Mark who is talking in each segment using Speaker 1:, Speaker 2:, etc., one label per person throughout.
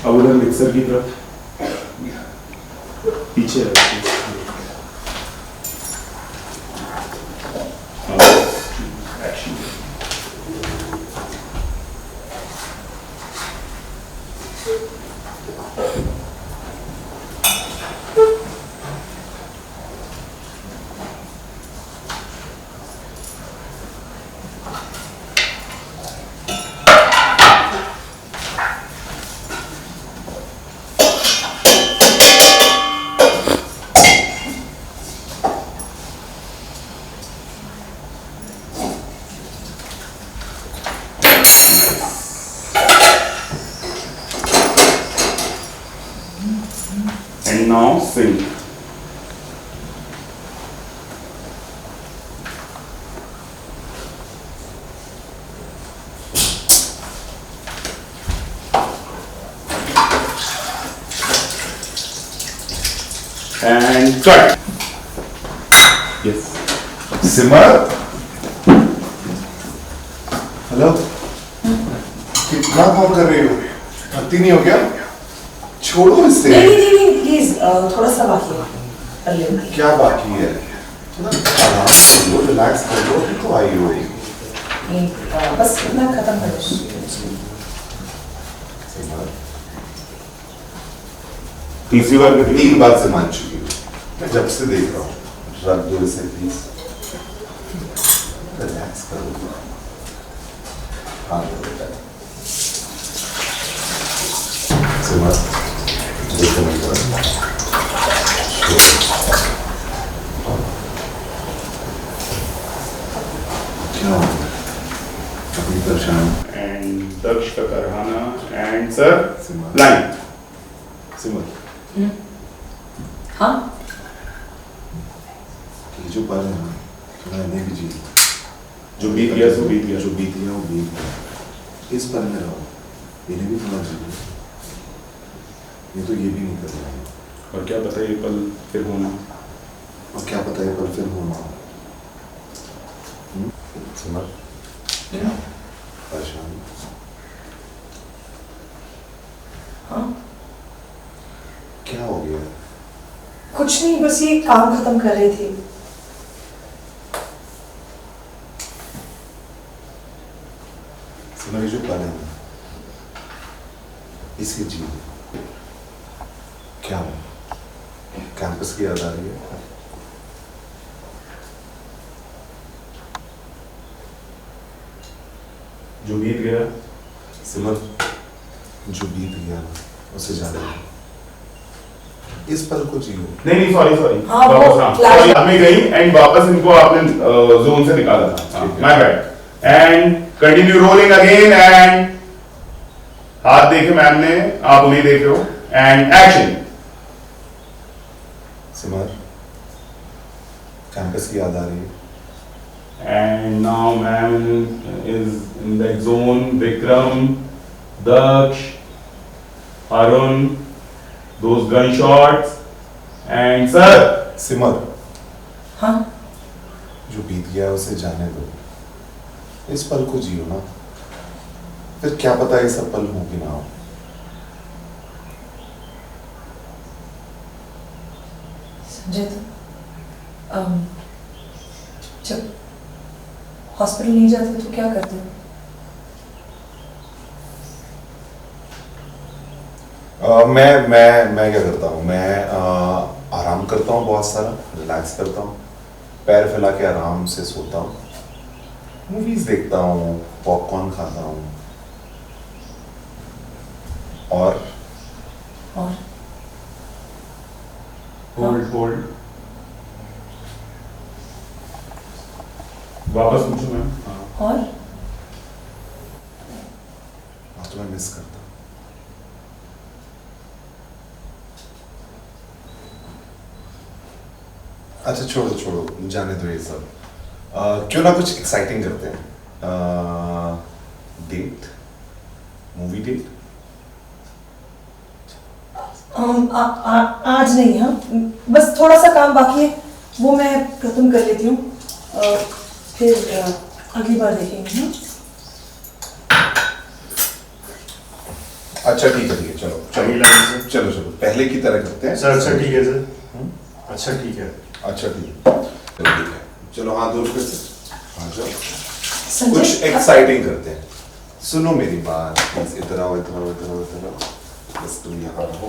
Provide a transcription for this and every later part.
Speaker 1: अब उधर मिक्सर की तरफ पीछे है। And now sink. And cut. Yes.
Speaker 2: Simar, hello, कितना काम कर रही हो? थकती नहीं हो क्या? छोड़ो इससे।
Speaker 3: नहीं प्लीज, थोड़ा सा बाकी है, कर लेंगे।
Speaker 2: क्या बाकी है? आराम कर लो, रिलैक्स कर लो, फिर तो आई हो।
Speaker 3: नहीं, बस इतना खत्म कर दो।
Speaker 2: सिमर,
Speaker 1: तीसरी बार कर
Speaker 2: 3 बार से मान चुकी हूँ। मैं जब से देख रहा हूँ, रख दो इसे प्लीज। रिलैक्स करो। हाँ बेटा। सिमर, देखो मैं कर रहा हूँ। क्या हो गया? अभी परेशान।
Speaker 1: And दक्ष का करहाना and sir
Speaker 2: सिमर।
Speaker 1: line.
Speaker 2: सिमर,
Speaker 3: हाँ,
Speaker 2: ये जो पल है ना, मैंने भी जी।
Speaker 1: जो बीत गया सो बीत गया।
Speaker 2: जो बीत गया वो बीत गया। इस पल में रहो, इन्हें भी थोड़ा जीलो। ये तो ये भी नहीं कर रहे हैं।
Speaker 1: और क्या पता ये पल फिर होना।
Speaker 2: और क्या पता है कल फिर होना। सिमर, परेशान?
Speaker 3: हाँ,
Speaker 2: क्या हो गया?
Speaker 3: कुछ नहीं, बस ये काम खत्म कर रही थी।
Speaker 2: सिमर, ये जो पल है ना, इसकी जी। क्या हो? कैंपस की याद आ रही है?
Speaker 1: जो बीत गया।
Speaker 2: सिमर, जो बीत गया ना, उसे जाने दो। इस पल को जियो।
Speaker 1: नहीं सॉरी
Speaker 3: हाँ, वो
Speaker 1: वापस हाँ
Speaker 3: class-
Speaker 1: सॉरी हमें गई एंड वापस इनको आपने जोन से निकाला था। My bad. And continue rolling again and हाथ देखे मैम ने, आप उन्हें देख रहे हो एंड एक्शन।
Speaker 2: सिमर, कैंपस की याद आ रही है?
Speaker 1: And now ma'am is in that zone. Vikram, Daksh, Arun, those gunshots, and sir.
Speaker 2: सिमर,
Speaker 3: हाँ,
Speaker 2: जो बीत गया है उसे जाने दो। इस पल को जियो ना, फिर क्या पता ये सब पल हो कि ना हो।
Speaker 3: संजय तो जब हॉस्पिटल नहीं जाते तो क्या करते हो?
Speaker 2: मैं क्या करता हूँ? मैं आराम करता हूँ, बहुत सारा रिलैक्स करता हूँ, पैर फैला के आराम से सोता हूँ, मूवीज देखता हूँ, पॉपकॉर्न खाता हूँ और
Speaker 1: होल्ड वापस पूछो मैम।
Speaker 3: और
Speaker 2: तो मैं मिस करता हूँ। अच्छा छोड़ो जाने दो ये सब। क्यों ना कुछ एक्साइटिंग करते हैं। Date, movie date.
Speaker 3: आज नहीं, हाँ, बस थोड़ा सा काम बाकी है, वो मैं खत्म कर लेती हूँ, फिर अगली बार देखेंगे। हाँ,
Speaker 2: अच्छा ठीक है चलो।
Speaker 4: लाइन से।
Speaker 2: चलो चलो पहले की तरह करते हैं
Speaker 4: सर अच्छा ठीक है सर, अच्छा ठीक है।
Speaker 2: अच्छा ठीक है, चलो ठीक है, चलो हाथ दो फिर से, हाँ जाओ,
Speaker 3: संजय
Speaker 2: कुछ एक्साइटिंग करते हैं। सुनो मेरी बात, प्लीज इधर आओ इधर आओ इधर आओ इधर आओ, बस तुम यहाँ रहो।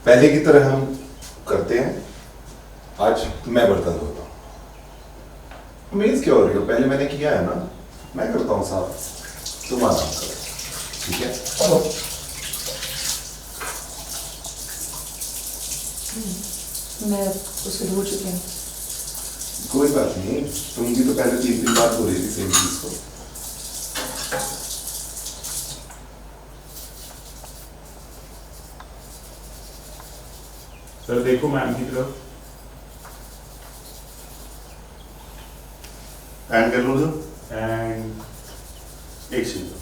Speaker 2: पहले की तरह हम करते हैं, आज मैं बर्तन धोता हूँ। उम्मीद क्यों हो रही हो, पहले मैंने किया है ना, मैं करता हूँ साफ, तुम आराम करो, ठीक है?
Speaker 3: मैं उससे धो चुकी हूँ।
Speaker 2: कोई बात नहीं, तुम भी तो पहले 3 दिन बाद हो रही थी सेम चीज को।
Speaker 1: सर देखो मैम की तरफ,
Speaker 4: पैन कर लो सर।
Speaker 1: एंड
Speaker 4: एक सेकंड।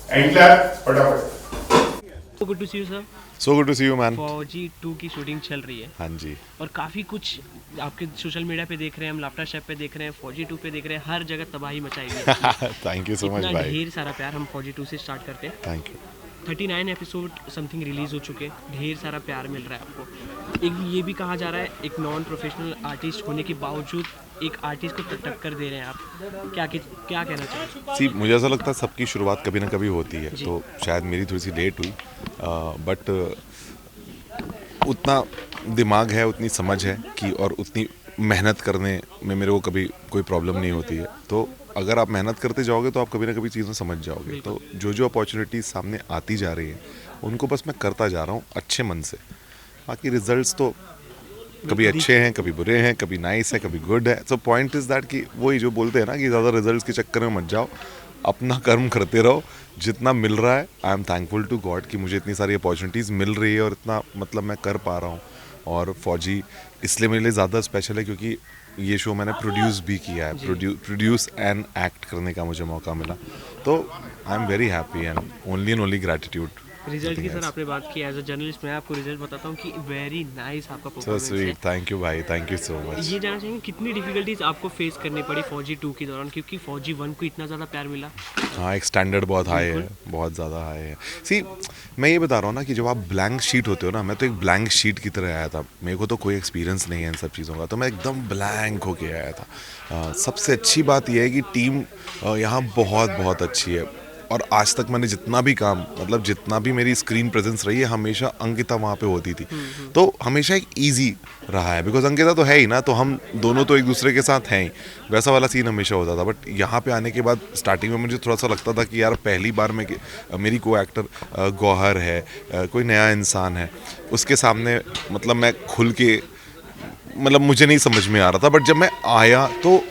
Speaker 1: एंड क्लैप फटाफट।
Speaker 5: So good to see you sir।
Speaker 2: So good to see you man।
Speaker 5: फौजी 2 की शूटिंग चल रही है
Speaker 2: हाँ जी।
Speaker 5: और काफ़ी कुछ आपके सोशल मीडिया पे देख रहे हैं हम, लाफ्टर शेफ पे देख रहे हैं, फौजी 2 पे देख रहे हैं, हर जगह तबाही मचाई हुई है।
Speaker 2: थैंक यू सो मच
Speaker 5: इतना
Speaker 2: भाई।
Speaker 5: ढेर सारा प्यार, हम फौजी 2 से स्टार्ट करते हैं।
Speaker 2: Thank you.
Speaker 5: 39 episode something release हो चुके हैं, ढेर सारा प्यार मिल रहा है आपको। एक ये भी कहा जा रहा है एक नॉन प्रोफेशनल आर्टिस्ट होने के बावजूद एक आर्टिस्ट को टक्कर दे रहे हैं आप, क्या कहना चाहिए?
Speaker 2: सी मुझे ऐसा लगता है सबकी शुरुआत कभी ना कभी होती है, तो शायद मेरी थोड़ी सी लेट हुई, बट उतना दिमाग है, उतनी समझ है कि और उतनी मेहनत करने में मेरे को कभी कोई प्रॉब्लम नहीं होती है। तो अगर आप मेहनत करते जाओगे तो आप कभी ना कभी चीज़ें समझ जाओगे। तो जो अपॉर्चुनिटीज़ सामने आती जा रही हैं उनको बस मैं करता जा रहा हूँ अच्छे मन से। बाकी रिजल्ट्स तो कभी अच्छे हैं, कभी बुरे हैं, कभी नाइस है, कभी गुड है। सो पॉइंट इज़ दैट कि वही जो बोलते हैं ना कि ज़्यादा रिजल्ट्स के चक्कर में मत जाओ, अपना कर्म करते रहो, जितना मिल रहा है। I am thankful to God कि मुझे इतनी सारी अपॉर्चुनिटीज़ मिल रही है और इतना मतलब मैं कर पा रहा हूँ। और फौजी इसलिए मेरे लिए ज़्यादा स्पेशल है क्योंकि ये शो मैंने प्रोड्यूस भी किया है, प्रोड्यूस एंड एक्ट करने का मुझे मौका मिला। तो I am very happy and only gratitude.
Speaker 5: Result की सर आपने बात की, एज अ जर्नलिस्ट मैं आपको रिजल्ट बताता हूँ कि वेरी नाइस आपका
Speaker 2: सो
Speaker 5: परफॉर्मेंस है।
Speaker 2: स्वीट, थैंक यू भाई, थैंक यू सो मच।
Speaker 5: ये जानना चाहेंगे कितनी डिफिकल्टीज आपको फेस करनी पड़ी फौजी 2 के दौरान, क्योंकि फौजी 1 को इतना ज़्यादा प्यार मिला।
Speaker 2: हाँ, एक स्टैंडर्ड बहुत हाई है, बहुत ज़्यादा हाई है। सी मैं ये बता रहा हूँ ना कि जब आप ब्लैंक शीट होते हो ना, मैं तो एक ब्लैंक शीट की तरह आया था। मेरे को तो कोई एक्सपीरियंस नहीं है इन सब चीज़ों का, तो मैं एकदम ब्लैंक होके आया था। सबसे अच्छी बात यह है कि टीम यहाँ बहुत अच्छी है और आज तक मैंने जितना भी काम, मतलब जितना भी मेरी स्क्रीन प्रेजेंस रही है, हमेशा अंकिता वहाँ पे होती थी। तो हमेशा एक इजी रहा है, बिकॉज अंकिता तो है ही ना, तो हम दोनों तो एक दूसरे के साथ हैं ही, वैसा वाला सीन हमेशा होता था। बट यहाँ पे आने के बाद स्टार्टिंग में मुझे थोड़ा सा लगता था कि यार पहली बार में मेरी को एक्टर गौहर है, कोई नया इंसान है, उसके सामने मतलब मैं खुल के, मतलब मुझे नहीं समझ में आ रहा था। बट जब मैं आया तो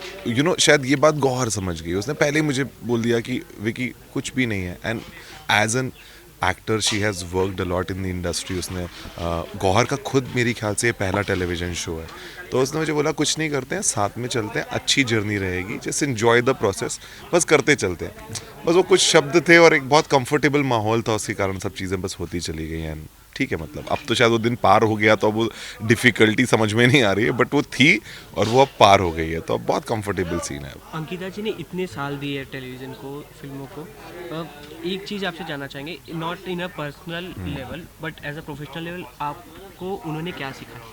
Speaker 2: शायद ये बात गौहर समझ गई, उसने पहले ही मुझे बोल दिया कि विकी कुछ भी नहीं है। And as an actor she has worked a lot in the industry. उसने गौहर का खुद मेरी ख्याल से ये पहला टेलीविज़न शो है, तो उसने मुझे बोला कुछ नहीं करते हैं, साथ में चलते हैं, अच्छी जर्नी रहेगी, जस्ट एन्जॉय द प्रोसेस, बस करते चलते हैं। बस वो कुछ शब्द थे और एक बहुत कंफर्टेबल माहौल था, उसके कारण सब चीज़ें बस होती चली गई हैं। ठीक है, मतलब अब तो शायद वो दिन पार हो गया, तो अब वो डिफ़िकल्टी समझ में नहीं आ रही है, बट वो थी और वो अब पार हो गई है, तो अब बहुत कंफर्टेबल सीन है।
Speaker 5: अंकिता जी ने इतने साल दिए टेलीविज़न को, फिल्मों को, एक चीज़ आपसे जानना चाहेंगे, not in a personal level but as a professional level, आपको उन्होंने क्या सिखाया?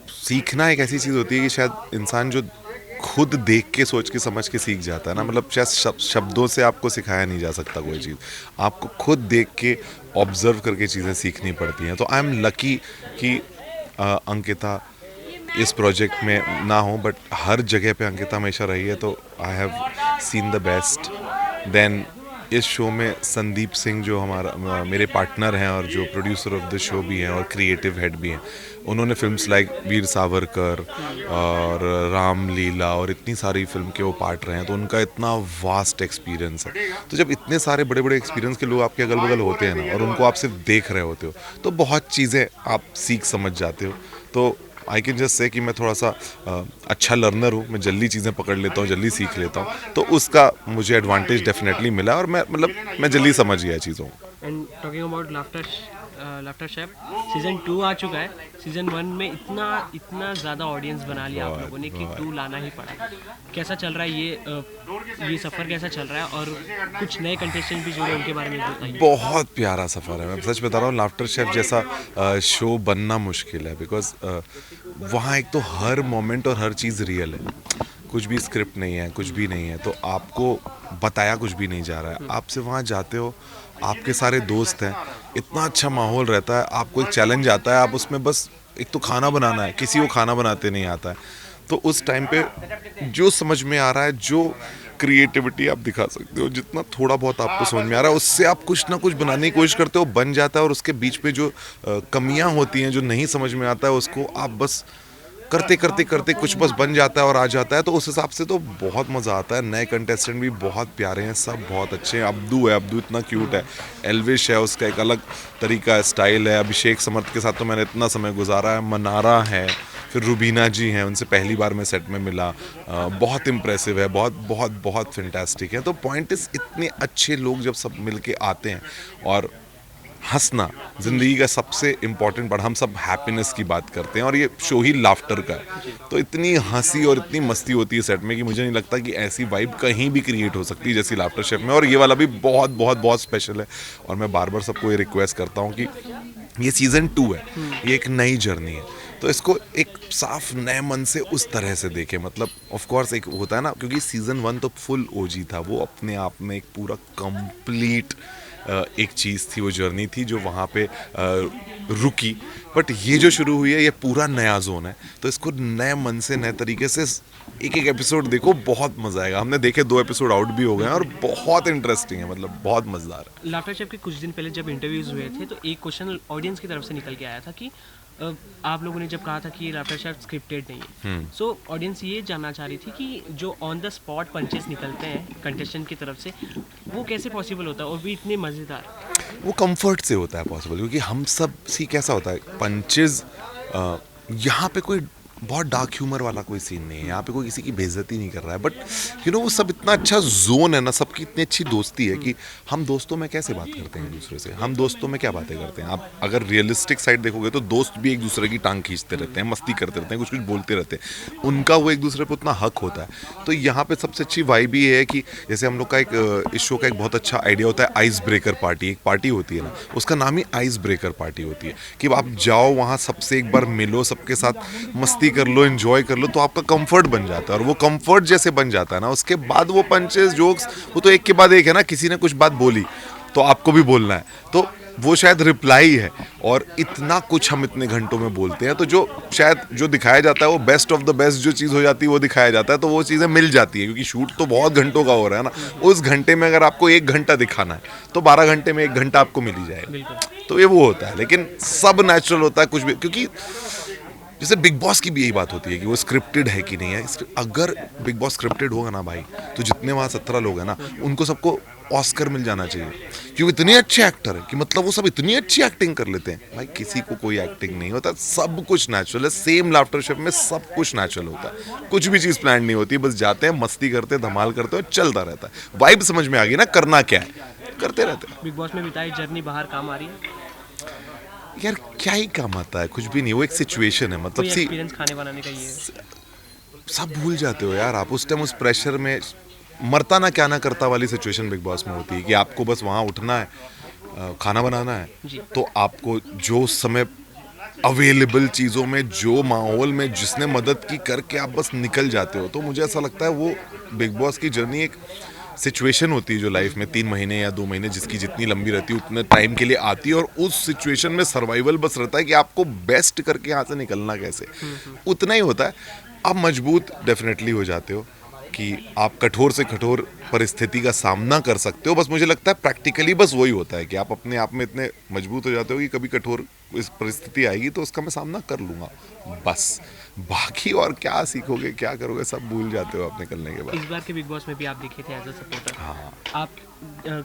Speaker 2: सीखना एक ऐसी चीज़ होती है कि शायद इंसान जो खुद देख के, सोच के, समझ के सीख जाता है ना, मतलब शायद शब्दों से आपको सिखाया नहीं जा सकता कोई चीज़, आपको खुद देख के ऑब्जर्व करके चीज़ें सीखनी पड़ती हैं। तो आई एम लकी कि अंकिता इस प्रोजेक्ट में ना हो, बट हर जगह पे अंकिता हमेशा रही है, तो I have seen the best. Then इस शो में संदीप सिंह जो हमारा मेरे पार्टनर हैं और जो प्रोड्यूसर ऑफ द शो भी हैं और क्रिएटिव हेड भी हैं, उन्होंने फिल्म्स लाइक वीर सावरकर और रामलीला और इतनी सारी फिल्म के वो पार्ट रहे हैं, तो उनका इतना वास्ट एक्सपीरियंस है। तो जब इतने सारे बड़े बड़े एक्सपीरियंस के लोग आपके अगल बगल होते हैं ना, और उनको आप सिर्फ देख रहे होते हो, तो बहुत चीज़ें आप सीख समझ जाते हो। तो आई कैन जस्ट से कि मैं थोड़ा सा अच्छा लर्नर हूँ, मैं जल्दी चीज़ें पकड़ लेता हूँ, जल्दी सीख लेता हूँ, तो उसका मुझे एडवांटेज डेफिनेटली मिला और मैं जल्दी समझ गया चीज़ों को।
Speaker 5: And talking about laughter laughter chef season 2 आ चुका है। सीज़न 1 में इतना ज़्यादा ऑडियंस बना लिया आप लोगों ने कि 2 लाना ही पड़ा। कैसा चल रहा है ये सफ़र कैसा चल रहा है, और कुछ नए कंटेस्टेंट भी जुड़े उनके बारे में बताइए।
Speaker 2: बहुत प्यारा सफ़र है। मैं सच बता रहा हूँ, लाफ्टर शेफ जैसा शो बनना मुश्किल है, बिकॉज वहाँ एक तो हर मोमेंट और हर चीज़ रियल है, कुछ भी स्क्रिप्ट नहीं है, कुछ भी नहीं है, तो आपको बताया कुछ भी नहीं जा रहा है। आप सिर्फ वहाँ जाते हो, आपके सारे दोस्त हैं, इतना अच्छा माहौल रहता है, आपको एक चैलेंज आता है, आप उसमें बस एक तो खाना बनाना है, किसी को खाना बनाते नहीं आता है, तो उस टाइम पे जो समझ में आ रहा है, जो क्रिएटिविटी आप दिखा सकते हो, जितना थोड़ा बहुत आपको समझ में आ रहा है, उससे आप कुछ ना कुछ बनाने की कोशिश करते हो, बन जाता है, और उसके बीच पे जो कमियां होती हैं, जो नहीं समझ में आता है, उसको आप बस करते करते करते कुछ बस बन जाता है और आ जाता है। तो उस हिसाब से तो बहुत मज़ा आता है। नए कंटेस्टेंट भी बहुत प्यारे हैं, सब बहुत अच्छे हैं। अब्दू है, अब्दू इतना क्यूट है। एल्विश है, उसका एक अलग तरीका है, स्टाइल है। अभिषेक समर्थ के साथ तो मैंने इतना समय गुजारा है। मनारा है, फिर रुबीना जी हैं, उनसे पहली बार मैं सेट में मिला। बहुत इम्प्रेसिव है, बहुत बहुत बहुत फैंटास्टिक है। तो पॉइंट इस, इतने अच्छे लोग जब सब मिल के आते हैं, और हंसना ज़िंदगी का सबसे इम्पॉर्टेंट पार्ट, हम सब हैप्पीनेस की बात करते हैं और ये शो ही लाफ्टर का है, तो इतनी हंसी और इतनी मस्ती होती है सेट में कि मुझे नहीं लगता कि ऐसी वाइब कहीं भी क्रिएट हो सकती है जैसी लाफ्टर शेफ में। और ये वाला भी बहुत बहुत बहुत स्पेशल है, और मैं बार बार सबको ये रिक्वेस्ट करता हूँ कि ये सीज़न 2 है, ये एक नई जर्नी है, तो इसको एक साफ नए मन से उस तरह से देखें। मतलब ऑफ कोर्स एक होता है ना, क्योंकि सीज़न 1 तो फुल ओजी था, वो अपने आप में एक पूरा कंप्लीट एक चीज़ थी, वो जर्नी थी जो वहाँ पे रुकी। बट ये जो शुरू हुई है, ये पूरा नया जोन है, तो इसको नए मन से, नए तरीके से एक एक एपिसोड देखो, बहुत मज़ा आएगा। हमने देखे 2 एपिसोड आउट भी हो गए हैं और बहुत इंटरेस्टिंग है, मतलब बहुत मज़ेदार है।
Speaker 5: लाफ्टर शेफ के कुछ दिन पहले जब इंटरव्यूज़ हुए थे, तो एक क्वेश्चन ऑडियंस की तरफ से निकल के आया था कि आप लोगों ने जब कहा था कि लाफ्टर शेफ स्क्रिप्टेड नहीं है, सो ऑडियंस ये जानना चाह रही थी कि जो ऑन द स्पॉट पंचेस निकलते हैं कंटेस्टेंट की तरफ से, वो कैसे पॉसिबल होता है, और भी इतने मज़ेदार।
Speaker 2: वो कंफर्ट से होता है पॉसिबल, क्योंकि हम सब सी कैसा होता है पंचेज, यहाँ पे कोई बहुत डार्क ह्यूमर वाला कोई सीन नहीं है, यहाँ पे कोई किसी की बेइज्जती नहीं कर रहा है, बट यू नो वो सब इतना अच्छा जोन है ना, सबकी इतनी अच्छी दोस्ती है कि हम दोस्तों में कैसे बात करते हैं एक दूसरे से, हम दोस्तों में क्या बातें करते हैं। आप अगर रियलिस्टिक साइड देखोगे तो दोस्त भी एक दूसरे की टांग खींचते रहते हैं, मस्ती करते रहते हैं, कुछ कुछ बोलते रहते हैं, उनका वो एक दूसरे पर उतना हक होता है। तो यहाँ पे सबसे अच्छी वाइब ये है कि जैसे हम लोग का एक इस शो का एक बहुत अच्छा आइडिया होता है, आइस ब्रेकर पार्टी। एक पार्टी होती है ना, उसका नाम ही आइस ब्रेकर पार्टी होती है, कि आप जाओ वहाँ, सबसे एक बार मिलो, सबके साथ मस्ती कर लो, एंजॉय कर लो, तो आपका कंफर्ट बन जाता है। और वो कंफर्ट जैसे बन जाता है ना, उसके बाद वो पंचेस, जोक्स, वो तो एक के बाद एक है ना, किसी ने कुछ बात बोली तो आपको भी बोलना है, तो वो शायद रिप्लाई है। और इतना कुछ हम इतने घंटों में बोलते हैं, तो जो शायद जो दिखाया जाता है वो बेस्ट ऑफ द बेस्ट जो चीज़ हो जाती है वो दिखाया जाता है, तो वो चीज़ें मिल जाती है, क्योंकि शूट तो बहुत घंटों का हो रहा है ना। उस घंटे में अगर आपको 1 घंटा दिखाना है तो 12 घंटे में 1 घंटा आपको मिल ही जाएगा, तो ये वो होता है। लेकिन सब नेचुरल होता है, कुछ भी, क्योंकि जैसे बिग बॉस की भी यही बात होती है कि वो स्क्रिप्टेड है कि नहीं है। अगर बिग बॉस स्क्रिप्टेड होगा ना भाई, तो जितने वहाँ 17 लोग हैं ना, उनको सबको ऑस्कर मिल जाना चाहिए, क्योंकि इतने अच्छे एक्टर हैं कि मतलब वो सब इतनी अच्छी एक्टिंग कर लेते हैं। भाई किसी को कोई एक्टिंग नहीं होता, सब कुछ नेचुरल है। सेम लाफ्टर शेफ में सब कुछ नेचुरल होता है, कुछ भी चीज़ प्लान नहीं होती, बस जाते हैं, मस्ती करते हैं, धमाल करते हैं, चलता रहता है। वाइब समझ में आ गई ना, करना क्या है, करते रहते हैं।
Speaker 5: बिग बॉस में बिताई जर्नी बाहर काम आ रही है?
Speaker 2: यार क्या ही काम आता है, कुछ भी नहीं, वो एक सिचुएशन है। मतलब
Speaker 5: कोई
Speaker 2: सी
Speaker 5: एक्सपीरियंस खाने बनाने का ये
Speaker 2: सब भूल जाते हो यार आप उस टाइम, उस प्रेशर में मरता ना क्या ना करता वाली सिचुएशन बिग बॉस में होती है, कि आपको बस वहाँ उठना है, खाना बनाना है, तो आपको जो समय अवेलेबल चीज़ों में, जो माहौल में जिसने मदद की करके आप बस निकल जाते हो। तो मुझे ऐसा लगता है वो बिग बॉस की जर्नी एक सिचुएशन होती है जो लाइफ में 3 महीने या 2 महीने, जिसकी जितनी लंबी रहती है उतने टाइम के लिए आती है, और उस सिचुएशन में सर्वाइवल बस रहता है कि आपको बेस्ट करके यहाँ से निकलना कैसे, उतना ही होता है। आप मजबूत डेफिनेटली हो जाते हो कि आप कठोर से कठोर परिस्थिति का सामना कर सकते हो। बस मुझे लगता है प्रैक्टिकली बस वही होता है कि आप अपने आप में इतने मजबूत हो जाते हो कि कभी कठोर इस परिस्थिति आएगी तो उसका मैं सामना कर लूँगा, बस। बाकी और क्या सीखोगे, क्या करोगे, सब भूल जाते हो आप निकलने के बाद।
Speaker 5: इस बार के बिग बॉस में भी आप दिखे थे एज अ सपोर्टर।
Speaker 2: हाँ,
Speaker 5: आप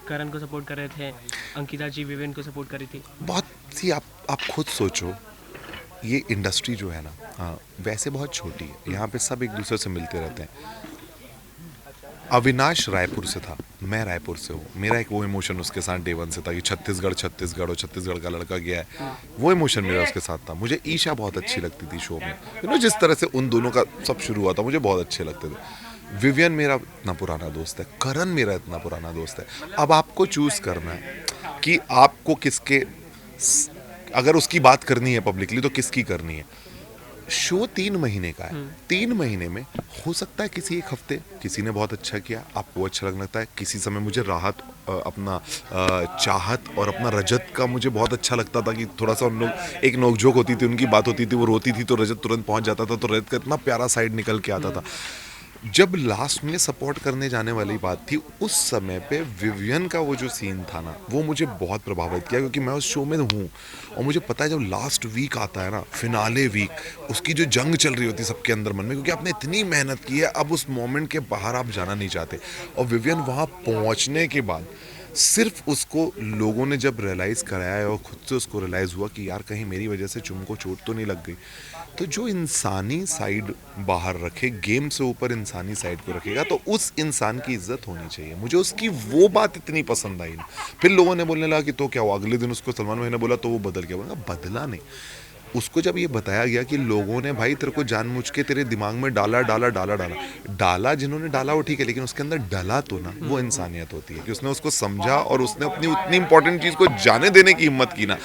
Speaker 5: करण को सपोर्ट कर रहे थे, अंकिता जी विवेन को सपोर्ट कर रही थी।
Speaker 2: बहुत सी आप खुद सोचो, ये इंडस्ट्री जो है ना, हाँ, वैसे बहुत छोटी है, यहाँ पे सब एक दूसरे से मिलते रहते हैं। अविनाश रायपुर से था, मैं रायपुर से हूँ, मेरा एक वो इमोशन उसके साथ डे वन से था कि छत्तीसगढ़ छत्तीसगढ़ और छत्तीसगढ़ का लड़का गया है, वो इमोशन मेरा उसके साथ था। मुझे ईशा बहुत अच्छी लगती थी शो में, जिस तरह से उन दोनों का सब शुरू हुआ था मुझे बहुत अच्छे लगते थे। विवियन मेरा इतना पुराना दोस्त है, करण मेरा इतना पुराना दोस्त है। अब आपको चूज करना है कि आपको किसके, अगर उसकी बात करनी है पब्लिकली तो किसकी करनी है। शो 3 महीने का है, 3 महीने में हो सकता है किसी एक हफ्ते किसी ने बहुत अच्छा किया, आपको अच्छा लगने लगता है, किसी समय मुझे राहत अपना चाहत और अपना रजत का मुझे बहुत अच्छा लगता था कि थोड़ा सा उन लोग एक नोकझोंक होती थी, उनकी बात होती थी, वो रोती थी तो रजत तुरंत पहुंच जाता था, तो रजत का इतना प्यारा साइड निकल के आता था। जब लास्ट में सपोर्ट करने जाने वाली बात थी उस समय पे विवियन का वो जो सीन था ना, वो मुझे बहुत प्रभावित किया, क्योंकि मैं उस शो में हूँ और मुझे पता है जब लास्ट वीक आता है ना, फिनाले वीक, उसकी जो जंग चल रही होती है सबके अंदर मन में, क्योंकि आपने इतनी मेहनत की है, अब उस मोमेंट के बाहर आप जाना नहीं चाहते। और विवियन वहाँ पहुँचने के बाद सिर्फ उसको लोगों ने जब रियलाइज़ कराया और खुद से उसको रियलाइज़ हुआ कि यार कहीं मेरी वजह से चुम को चोट तो नहीं लग गई, तो जो इंसानी साइड बाहर रखे, गेम से ऊपर इंसानी साइड को रखेगा, तो उस इंसान की इज्जत होनी चाहिए। मुझे उसकी वो बात इतनी पसंद आई ना। फिर लोगों ने बोलने लगा कि तो क्या हुआ, अगले दिन उसको सलमान भाई ने बोला तो वो बदल गया। बोला बदला नहीं, उसको जब ये बताया गया कि लोगों ने भाई तेरे को जानबूझ के तेरे दिमाग में डाला जिन्होंने डाला वो ठीक है, लेकिन उसके अंदर डला तो ना, वो इंसानियत होती है कि उसने उसको समझा और उसने अपनी उतनी इंपॉर्टेंट चीज़ को जाने देने की हिम्मत की ना।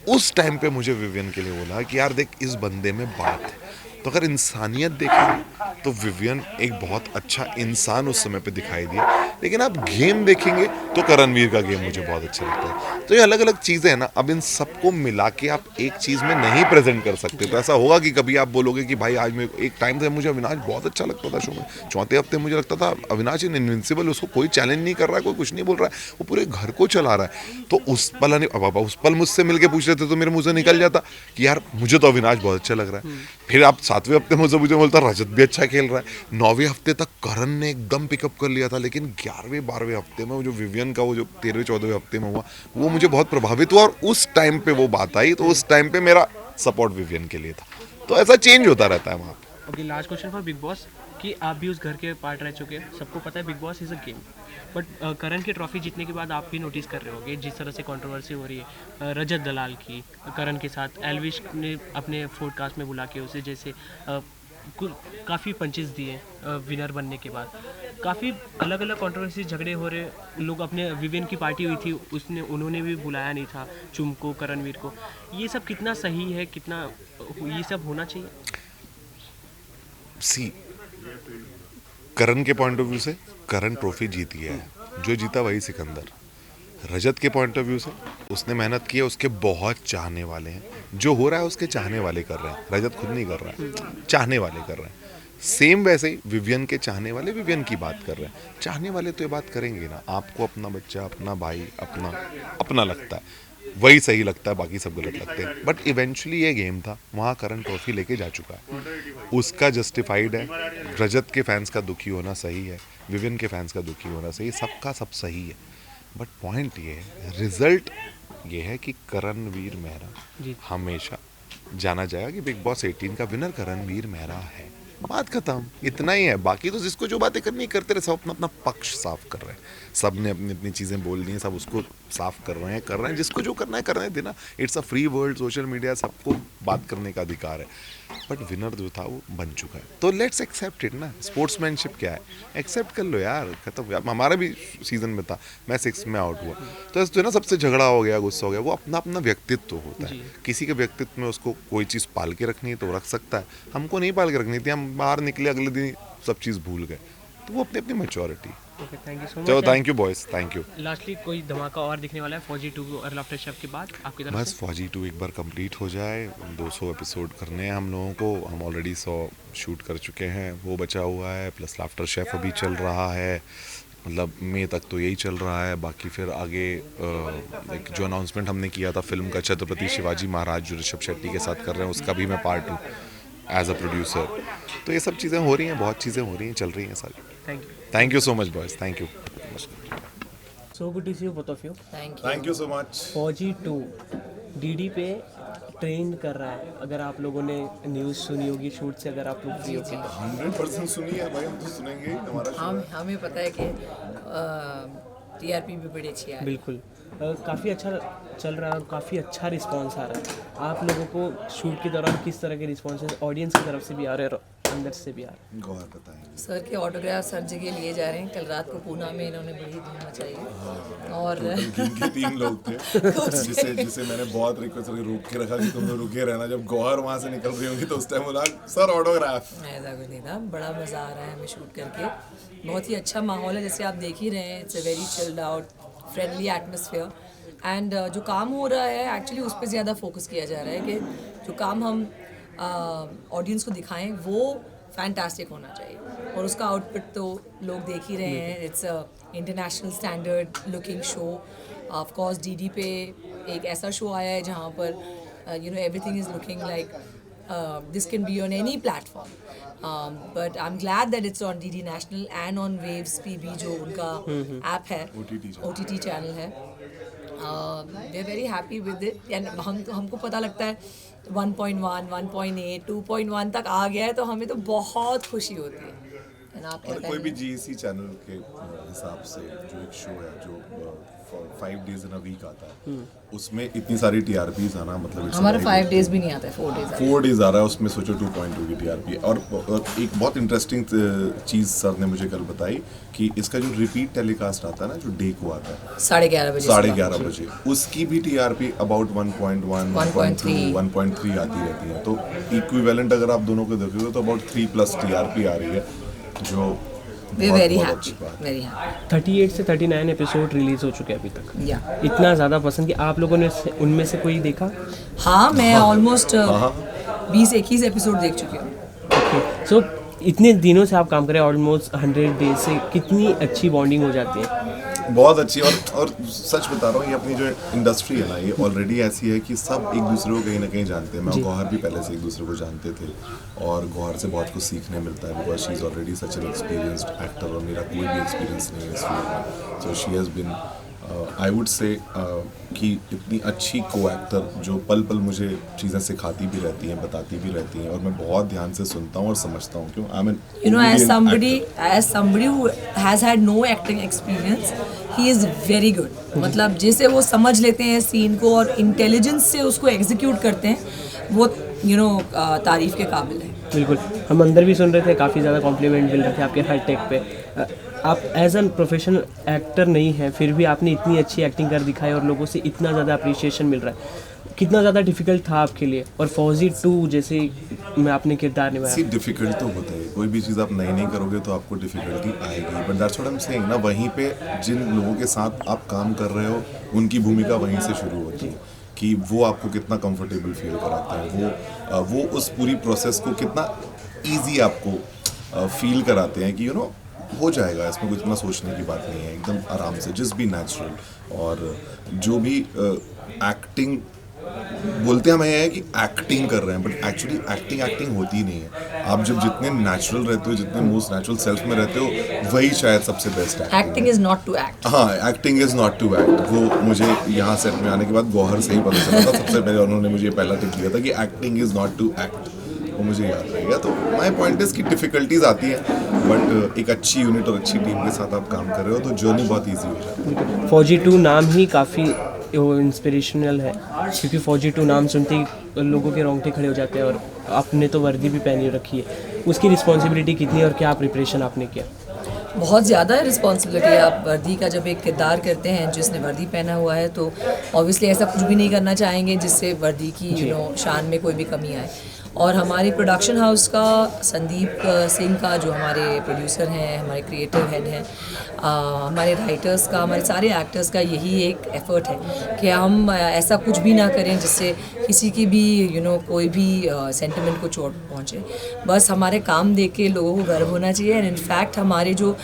Speaker 2: उस टाइम पे मुझे विवियन के लिए बोला कि यार देख इस बंदे में बात है। तो अगर इंसानियत देखेंगे तो विवियन एक बहुत अच्छा इंसान उस समय पे दिखाई दिया, लेकिन आप गेम देखेंगे तो करणवीर का गेम मुझे बहुत अच्छा लगता है। तो ये अलग अलग चीज़ें हैं ना, अब इन सबको मिला के आप एक चीज़ में नहीं प्रेजेंट कर सकते। तो ऐसा होगा कि कभी आप बोलोगे कि भाई आज मैं, एक टाइम था मुझे अविनाश बहुत अच्छा लगता था शो में, चौथे हफ्ते मुझे लगता था अविनाश इन इनविंसिबल, उसको कोई चैलेंज नहीं कर रहा है, कोई कुछ नहीं बोल रहा है, वो पूरे घर को चला रहा है। तो उस पल उस पल मुझसे मिलके पूछ रहे थे तो मेरे मुँह से निकल जाता कि यार मुझे तो अविनाश बहुत अच्छा लग रहा है। फिर आप 7वें हफ्ते मुझे बोलता रजत भी अच्छा खेल रहा है। 9वें हफ्ते तक करण ने एकदम पिकअप कर लिया था, लेकिन 11वें 12वें हफ्ते में वो जो विवियन का वो जो 13वें 14वें हफ्ते में हुआ, वो मुझे बहुत प्रभावित हुआ और उस टाइम पे वो बात आई, तो उस टाइम पे मेरा सपोर्ट विवियन के लिए था। तो ऐसा चेंज होता रहता है वहाँ पे।
Speaker 5: Okay, last question for big boss कि आप भी उस घर के पार्ट रह चुके हैं, सबको पता है Bigg Boss is a game, but Karan की ट्रॉफी जीतने के बाद आप भी नोटिस कर रहे होंगे जिस तरह से कंट्रोवर्सी हो रही है रजत दलाल की करण के साथ। एल्विश ने अपने पॉडकास्ट में बुला के उसे जैसे काफ़ी पंचेस दिए विनर बनने के बाद, काफ़ी अलग अलग कंट्रोवर्सी झगड़े हो रहे, लोग अपने विवियन की पार्टी हुई थी उन्होंने भी बुलाया नहीं था चुम को, करणवीर को। ये सब कितना सही है, कितना ये सब होना चाहिए?
Speaker 2: सी करण के पॉइंट ऑफ व्यू से करण ट्रॉफी जीती है, जो जीता वही सिकंदर। रजत के पॉइंट ऑफ व्यू से उसने मेहनत की है, उसके बहुत चाहने वाले हैं, जो हो रहा है उसके चाहने वाले कर रहे हैं, रजत खुद नहीं कर रहा है, चाहने वाले कर रहे हैं। सेम वैसे ही विवियन के चाहने वाले विवियन की बात कर रहे हैं। चाहने वाले तो ये बात करेंगे ना, आपको अपना बच्चा, अपना भाई, अपना लगता है, वही सही लगता है, बाकी सब गलत लगते हैं। बट इवेंचुअली ये गेम था, वहाँ करण ट्रॉफी लेके जा चुका है, उसका जस्टिफाइड है। रजत के फैंस का दुखी होना सही है, विवियन के फैंस का दुखी होना सही है, सबका सब सही है। बट पॉइंट ये है, रिजल्ट ये है कि करणवीर मेहरा हमेशा जाना जाएगा कि बिग बॉस 18 का विनर करणवीर मेहरा है। बात खत्म, इतना ही है। बाकी तो जिसको जो बातें करनी करते रहे, सब अपना अपना पक्ष साफ कर रहे हैं, सब ने अपनी अपनी चीज़ें बोल दी हैं, सब उसको साफ कर रहे हैं, जिसको जो करना है करने देना। It's a free world, social media, सबको बात करने का अधिकार है। बट विनर जो था वो बन चुका है, तो लेट्स एक्सेप्ट इट ना। स्पोर्ट्समैनशिप क्या है, एक्सेप्ट कर लो यार, खत्म। हमारा भी सीजन में था, मैं 6 में आउट हुआ, तो जो है ना सबसे झगड़ा हो गया, गुस्सा हो गया, वो अपना अपना व्यक्तित्व होता है। किसी के व्यक्तित्व में उसको कोई चीज़ पाल के रखनी है तो रख सकता है, हमको नहीं पाल के रखनी थी, हम बाहर निकले अगले दिन सब चीज़ भूल गए, तो वो अपनी अपनी maturity.
Speaker 5: Okay, thank you so much.
Speaker 2: चलो thank you boys, thank you.
Speaker 5: Lastly कोई धमाका और दिखने वाला है फौजी 2 और लाफ्टर शेफ के बाद आपकी तरफ
Speaker 2: बस
Speaker 5: से?
Speaker 2: फौजी 2 एक बार कंप्लीट हो जाए, 200 एपिसोड करने हैं हम लोगों को, हम ऑलरेडी 100 शूट कर चुके हैं, वो बचा हुआ है, प्लस लाफ्टर शेफ अभी चल रहा है, मतलब मई तक तो यही चल रहा है। बाकी फिर आगे एक जो अनाउंसमेंट हमने किया था फिल्म का, छत्रपति शिवाजी महाराज जो ऋषभ शेट्टी के साथ कर रहे हैं, उसका भी मैं पार्ट हूँ एज अ प्रोड्यूसर। तो ये सब चीज़ें हो रही हैं, बहुत चीज़ें हो रही हैं, चल रही हैं सारी। Thank you so much boys, thank you.
Speaker 5: So good to see you both of you.
Speaker 2: Thank you so much.
Speaker 5: Fauji 2 DD पे ट्रेन कर रहा है? अगर आप लोगों ने न्यूज़ सुनी होगी शूट से, अगर आप लोग फ्री होगी तो
Speaker 2: 100% सुनी है भाई, हम तो सुनेंगे ही, हमारा show
Speaker 6: हम
Speaker 2: है।
Speaker 6: हमें पता है कि टीआरपी भी बड़ी अच्छी है।
Speaker 5: बिल्कुल काफ़ी अच्छा चल रहा है और काफ़ी अच्छा रिस्पांस आ रहा है। आप लोगों को शूट के दौरान किस तरह के रिस्पॉन्सेज ऑडियंस की तरफ से भी आ रहे हैं और अंदर से भी आ रहे हैं?
Speaker 2: गौर बताएंगे।
Speaker 6: सर के ऑटोग्राफ हर जगह लिए जा रहे हैं। कल रात को पूना में इन्होंने बड़ी धूम मचाई है। और
Speaker 2: के 3 लोग थे जिसे मैंने बहुत रिक्वेस्ट करके रोक के रखा कि तुम लोग रुके रहना, जब गौहर वहाँ से निकल रही होंगी तो उस टाइम बोला सर ऑटोग्राफ।
Speaker 6: ऐसा कुछ नहीं था, बड़ा मज़ा आ रहा है हमें शूट करके। बहुत ही अच्छा माहौल है, जैसे आप देख ही रहे हैं। It's a very chilled out friendly atmosphere and जो काम हो रहा है एक्चुअली उस पर ज़्यादा फोकस किया जा रहा है कि जो काम हम ऑडियंस को दिखाएं वो फैंटास्टिक होना चाहिए और उसका आउटपुट तो लोग देख ही रहे हैं। It's international standard looking show. Of course DD पे एक ऐसा शो आया है जहाँ पर everything is looking like this can be on any platform, but I'm glad that it's on DD National and on Waves PB जो उनका app है, OTT चैनल है। we're very happy with it and हमको पता लगता है 1.1, 1.8, 2.1 तक आ गया है तो हमें तो बहुत खुशी होती है। And आप क्या
Speaker 2: और कोई भी
Speaker 6: कहेंगे?
Speaker 2: जीएससी चैनल के हिसाब से जो एक शो है जो 5 days इन अ वीक आता है, उसमें इतनी सारी टीआरपीज आना मतलब it's a
Speaker 6: हमारा
Speaker 2: very
Speaker 6: 5
Speaker 2: good
Speaker 6: days
Speaker 2: thing।
Speaker 6: भी नहीं आता है, 4 days आता है।
Speaker 2: 4 days आ रहा है, उसमें सोचो 2.2 की टीआरपी। और एक बहुत इंटरेस्टिंग चीज़ सर ने मुझे कल बताई कि इसका जो रिपीट टेलीकास्ट आता है ना, जो डे को आता है
Speaker 6: 11:30 बजे।
Speaker 2: 11:30 बजे, उसकी भी टीआरपी अबाउट 1.1, 1.2, 1.3 आती रहती है। तो इक्विवेलेंट अगर आप दोनों को देखोगे तो अबाउट 3+ टीआरपी आ रही है, जो
Speaker 6: We're
Speaker 2: बहुत
Speaker 6: very
Speaker 2: बहुत
Speaker 6: happy,
Speaker 2: अच्छी बात है।
Speaker 6: very happy।
Speaker 5: 38 से 39 एपिसोड रिलीज़ हो चुके हैं अभी तक।
Speaker 6: Yeah।
Speaker 5: इतना ज़्यादा पसंद कि आप लोगों ने उनमें से कोई देखा?
Speaker 6: हाँ, मैं ऑलमोस्ट 20-21 एपिसोड देख चुकी हूँ।
Speaker 5: ओके, सो इतने दिनों से आप काम कर रहे हैं, ऑलमोस्ट 100 डेज से, कितनी अच्छी बॉन्डिंग हो जाती है?
Speaker 2: बहुत अच्छी। और सच बता रहा हूँ, ये अपनी जो इंडस्ट्री है ना, ये ऑलरेडी ऐसी है कि सब एक दूसरे को कहीं ना कहीं जानते हैं। मैं और गौहर भी पहले से एक दूसरे को जानते थे और गौहर से बहुत कुछ सीखने मिलता है because she is already such an experienced actor और मेरा कोई भी एक्सपीरियंस नहीं है इस फील्ड में। So she has been I would say कि इतनी अच्छी को एक्टर जो पल पल मुझे चीज़ें सिखाती भी रहती हैं, बताती भी रहती हैं और मैं बहुत ध्यान से सुनता हूँ और समझता हूँ। क्यों? I mean
Speaker 6: as somebody who has had no acting experience, he is very good। मतलब जैसे वो समझ लेते हैं सीन को और इंटेलिजेंस से उसको एग्जीक्यूट करते हैं, वो तारीफ के काबिल है।
Speaker 5: बिल्कुल, हम अंदर भी सुन रहे थे, काफ़ी ज़्यादा कॉम्प्लीमेंट मिल रहे थे आपके हर टेक पे। आप एज एन प्रोफेशनल एक्टर नहीं हैं, फिर भी आपने इतनी अच्छी एक्टिंग कर दिखाई और लोगों से इतना ज़्यादा अप्रिशिएशन मिल रहा है। कितना ज़्यादा डिफिकल्ट था आपके लिए? और फौजी 2 जैसे में आपने किरदार निभाया।
Speaker 2: सी डिफिकल्ट तो होता है, कोई भी चीज़ आप नई नहीं करोगे तो आपको डिफिकल्टी आएगी, but that's what I am saying ना। वहीं पे जिन लोगों के साथ आप काम कर रहे हो उनकी भूमिका वहीं से शुरू होती है कि वो आपको कितना कंफर्टेबल फील कराते हैं, वो उस पूरी प्रोसेस को कितना ईजी आपको फील कराते हैं कि हो जाएगा, इसमें कुछ इतना सोचने की बात नहीं है, एकदम आराम से जस्ट बी नेचुरल। और जो भी एक्टिंग बोलते हैं हमें यह है कि एक्टिंग कर रहे हैं, बट एक्चुअली एक्टिंग होती ही नहीं है। आप जब जितने नेचुरल रहते हो, जितने मोस्ट नेचुरल सेल्फ में रहते हो, वही शायद सबसे best
Speaker 6: acting is not to act.
Speaker 2: हाँ, acting is not to act. वो मुझे यहाँ सेट में आने के बाद गौहर से ही पता चला था। सबसे पहले उन्होंने मुझे पहला टिप दिया था कि acting is not to act, वो मुझे याद रहेगा। तो माय पॉइंट इज कि डिफिकल्टीज आती हैं, बट एक अच्छी यूनिट और अच्छी टीम के साथ आप काम कर रहे हो तो जर्नी बहुत ईजी हो जाती है।
Speaker 5: फौजी 2 नाम ही काफ़ी इंस्पिरेशनल है, क्योंकि फौजी 2 नाम सुनते ही लोगों के रोंगटे खड़े हो जाते हैं। और आपने तो वर्दी भी पहनी रखी है, उसकी रिस्पॉन्सिबिलिटी कितनी है और क्या प्रिपरेशन आपने किया?
Speaker 6: बहुत ज़्यादा रिस्पॉन्सिबिलिटी। आप वर्दी का जब एक किरदार करते हैं जिसने वर्दी पहना हुआ है तो ऑब्वियसली ऐसा कुछ भी नहीं करना चाहेंगे जिससे वर्दी की शान में कोई भी कमी आए। और हमारे प्रोडक्शन हाउस का संदीप सिंह का, जो हमारे प्रोड्यूसर हैं, हमारे क्रिएटिव हेड हैं, हमारे राइटर्स का, हमारे सारे एक्टर्स का यही एक एफर्ट है कि हम ऐसा कुछ भी ना करें जिससे किसी की भी कोई भी सेंटिमेंट को चोट पहुँचे। बस हमारे काम देख के लोगों को गर्व होना चाहिए। एंड इनफैक्ट हमारे जो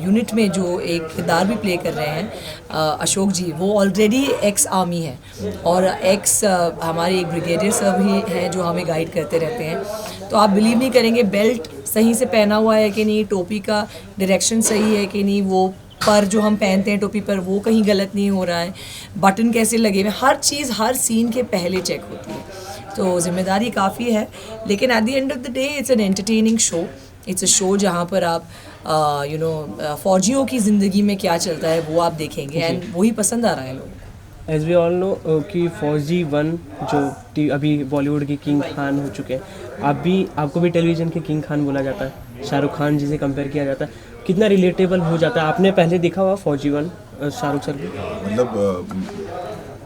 Speaker 6: यूनिट में जो एक किरदार भी प्ले कर रहे हैं अशोक जी, वो ऑलरेडी एक्स आर्मी है और एक्स हमारे एक ब्रिगेडियर सर भी हैं जो हमें गाइड करते रहते हैं। तो आप बिलीव नहीं करेंगे, बेल्ट सही से पहना हुआ है कि नहीं, टोपी का डायरेक्शन सही है कि नहीं, वो पर जो हम पहनते हैं टोपी पर वो कहीं गलत नहीं हो रहा है, बटन कैसे लगे हुए, हर चीज़ हर सीन के पहले चेक होती है। तो जिम्मेदारी काफ़ी है, लेकिन at the end of the day it's an entertaining show. It's a show जहाँ पर आप फौजियों की ज़िंदगी में क्या चलता है वो आप देखेंगे, एंड वही पसंद आ रहा है लोगों को।
Speaker 5: एज वी ऑल नो कि फौजी 1 जो अभी बॉलीवुड के किंग खान हो चुके हैं, आपको भी टेलीविज़न के किंग खान बोला जाता है, शाहरुख खान जी से कंपेयर किया जाता है, कितना रिलेटेबल हो जाता है? आपने पहले देखा हुआ फौजी 1 शाहरुख सर की?
Speaker 2: मतलब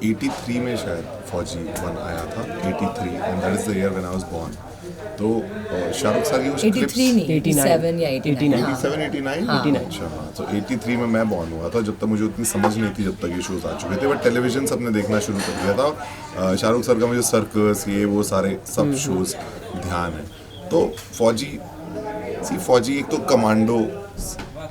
Speaker 2: 83 में शायद फौजी 1 आया था, 83, and that is the year when I was born. तो शाहरुख सर की कुछ
Speaker 6: 83 नहीं, 87 या 89, हाँ।
Speaker 2: 87 89 अच्छा हाँ, तो 83 में मैं बॉर्न हुआ था, जब तक मुझे उतनी समझ नहीं थी, जब तक ये शोज आ चुके थे, बट टेलीविजन सबने देखना शुरू कर दिया था। और शाहरुख सर का मुझे सर्कस ये वो सारे सब शोज ध्यान है। तो फौजी एक तो कमांडो,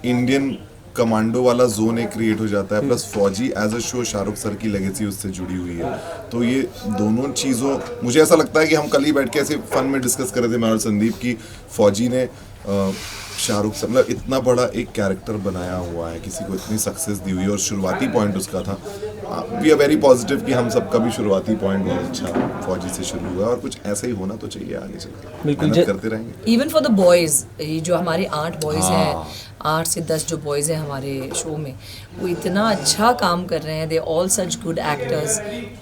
Speaker 2: इंडियन कमांडो वाला जोन एक क्रिएट हो जाता है, plus Fauji as a show Shahrukh sir की लेगेसी उससे जुड़ी हुई है। तो ये दोनों चीज़ों, मुझे ऐसा लगता है कि हम कल ही बैठ के ऐसे फन में डिस्कस कर रहे थे मैं और संदीप की फौजी ने शाहरुख सर मतलब इतना बड़ा एक कैरेक्टर बनाया हुआ है, किसी को इतनी सक्सेस दी हुई है, और शुरुआती पॉइंट उसका था। वी आर वेरी पॉजिटिव कि हम सबका भी शुरुआती पॉइंट बहुत अच्छा फौजी से शुरू हुआ, और कुछ ऐसा ही होना तो चाहिए आगे चलकर, मेहनत करते रहेंगे।
Speaker 6: इवन फॉर द बॉयज़, ये जो हमारे 8 बॉयज़ हैं, 8 से 10 जो बॉयज़ हैं हमारे शो में, वो इतना अच्छा काम कर रहे हैं। They all such good actors,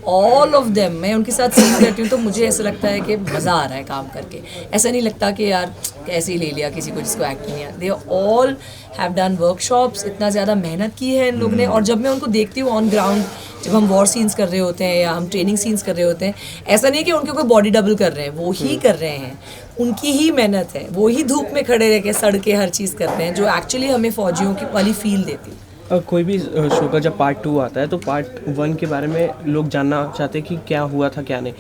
Speaker 6: all of them. मैं उनके साथ सीन करती हूँ तो मुझे ऐसा लगता है कि मज़ा आ रहा है काम करके। ऐसा नहीं लगता कि यार ऐसे ही ले लिया किसी को जिसको एक्ट नहीं है। They all have done workshops, इतना ज़्यादा मेहनत की है इन लोगों ने। और जब मैं उनको देखती हूँ ऑन ग्राउंड, जब हम वॉर सीन्स कर रहे होते हैं या हम ट्रेनिंग सीन्स कर रहे होते हैं, ऐसा नहीं कि उनके कोई बॉडी डबल कर रहे हैं, वो ही कर रहे हैं, उनकी ही मेहनत है, वो ही धूप में खड़े रह के सड़ के हर चीज़ करते हैं, जो एक्चुअली हमें फौजियों की वाली फील देती है।
Speaker 5: कोई भी शो का जब पार्ट 2 आता है तो पार्ट 1 के बारे में लोग जानना चाहते हैं कि क्या हुआ था क्या नहीं।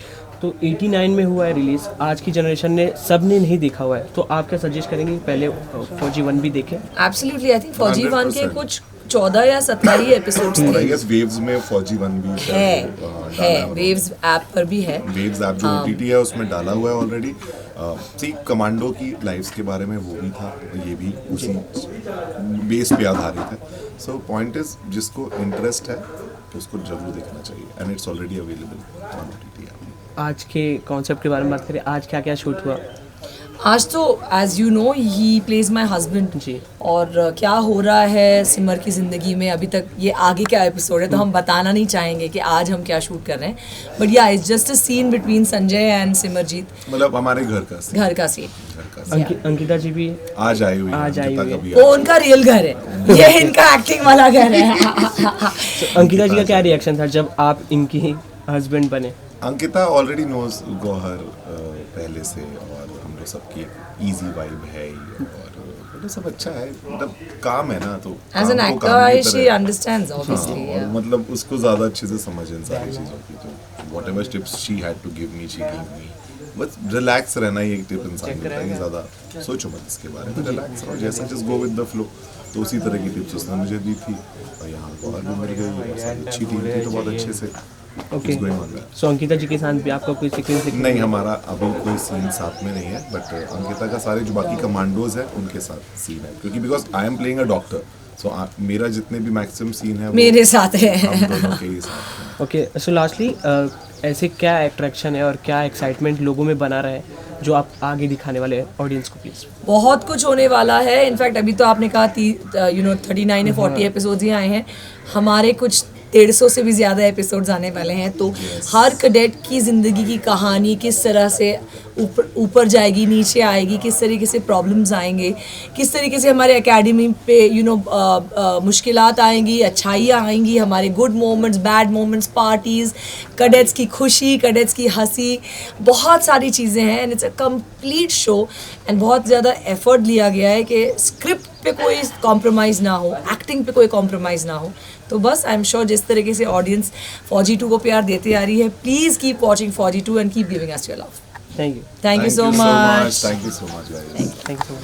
Speaker 5: तो 89 में हुआ है रिलीज़, आज की जनरेशन ने सब ने नहीं देखा हुआ है, तो आप क्या सजेस्ट करेंगे पहले फौजी 1 भी देखें?
Speaker 6: एब्सोल्युटली, आई थिंक फौजी 1 के कुछ 14 या 17 ही एपिसोड्स थे।
Speaker 2: आई गेस वेव्स में फौजी 1 भी
Speaker 6: है, वेव्स ऐप पर भी है।
Speaker 2: वेव्स ऐप जो OTT है उसमें डाला हुआ है ऑलरेडी। सी कमांडो की लाइफ्स के बारे में वो भी था, ये भी उसी बेस पे आधारित है। सो पॉइंट इज, जिसको इंटरेस्ट है तो उसको जरूर देखना चाहिए, and it's already available on OTT।
Speaker 5: आज के कॉन्सेप्ट के बारे में बात करें, आज क्या क्या शूट हुआ?
Speaker 6: आज तो as you know he plays my husband
Speaker 5: ji.
Speaker 6: और क्या हो रहा है सिमर की ज़िंदगी में अभी तक, ये आगे क्या एपिसोड है तो हम बताना नहीं चाहेंगे कि आज हम क्या शूट कर रहे हैं, but yeah it's just a scene between Sanjay and Simarjeet,
Speaker 2: मतलब हमारे घर का scene।
Speaker 6: घर का सीन।
Speaker 5: अंकिता जी भी
Speaker 2: आज आई हुई
Speaker 5: आज आई हुई है।
Speaker 6: वो उनका रियल घर है, ये इनका एक्टिंग वाला घर है।
Speaker 5: तो अंकिता जी का क्या रिएक्शन था जब आप इनकी हस्बैंड बने?
Speaker 2: अंकिता ऑलरेडी नोज गौहर पहले से, और हम लोग सबकी इजी वाइब है ही, और मतलब सब अच्छा है, मतलब काम है ना, तो
Speaker 6: as an actor she understands obviously,
Speaker 2: और मतलब उसको ज़्यादा अच्छे से समझ इन सारी चीज़ों की, तो whatever tips she had to give me, she give me. बस रिलैक्स रहना ही एक टिप इंसान देता है कि ज़्यादा सोचो मत इसके बारे में, रिलैक्स रहो, जैसा just go with the flow. तो उसी तरह की टिप्स उसने मुझे दी थी, और यहाँ गौहर भी मिल गई, और सारी अच्छी टीम थी, तो बहुत अच्छे से
Speaker 5: ओके। सो अंकिता जी के साथ भी आपका कोई सीक्वेंस
Speaker 2: नहीं, हमारा अभी कोई सीन साथ में नहीं है, बट अंकिता का सारे जो बाकी कमांडोज है उनके साथ सीन है, क्योंकि because I am playing a doctor, so मेरा जितने भी मैक्सिमम सीन है
Speaker 6: मेरे साथ है।
Speaker 2: हम दोनों के ही साथ हैं।
Speaker 5: ओके, सो लास्टली ऐसे क्या अट्रैक्शन है और क्या एक्साइटमेंट लोगों में बना रहा है जो आप आगे दिखाने वाले हैं ऑडियंस को? प्लीज़।
Speaker 6: बहुत कुछ होने वाला है। इनफैक्ट अभी तो आपने कहा 39 या 40 एपिसोड्स ही आए हैं, हमारे कुछ 150 से भी ज़्यादा एपिसोड्स आने वाले हैं। तो हर कैडेट की ज़िंदगी की कहानी किस तरह से ऊपर जाएगी, नीचे आएगी, किस तरीके से प्रॉब्लम्स आएंगे, किस तरीके से हमारे एकेडमी पे मुश्किलात आएंगी, अच्छाइयाँ आएंगी, हमारे good moments, bad moments, parties, cadets की खुशी, कैडेट्स की हंसी, बहुत सारी चीज़ें हैं। And it's a complete show, and बहुत ज़्यादा एफर्ट लिया गया है कि स्क्रिप्ट पे कोई कॉम्प्रोमाइज़ ना हो, एक्टिंग पे कोई कॉम्प्रोमाइज़ ना हो। तो बस आई एम श्योर जिस तरीके से ऑडियंस फौजी 2 को प्यार देते आ रही है, प्लीज़ कीप वॉचिंग फौजी 2 and keep giving us your love.
Speaker 5: Thank you
Speaker 6: Thank you so much.
Speaker 2: Thank you so much, guys.
Speaker 5: Thank you so much.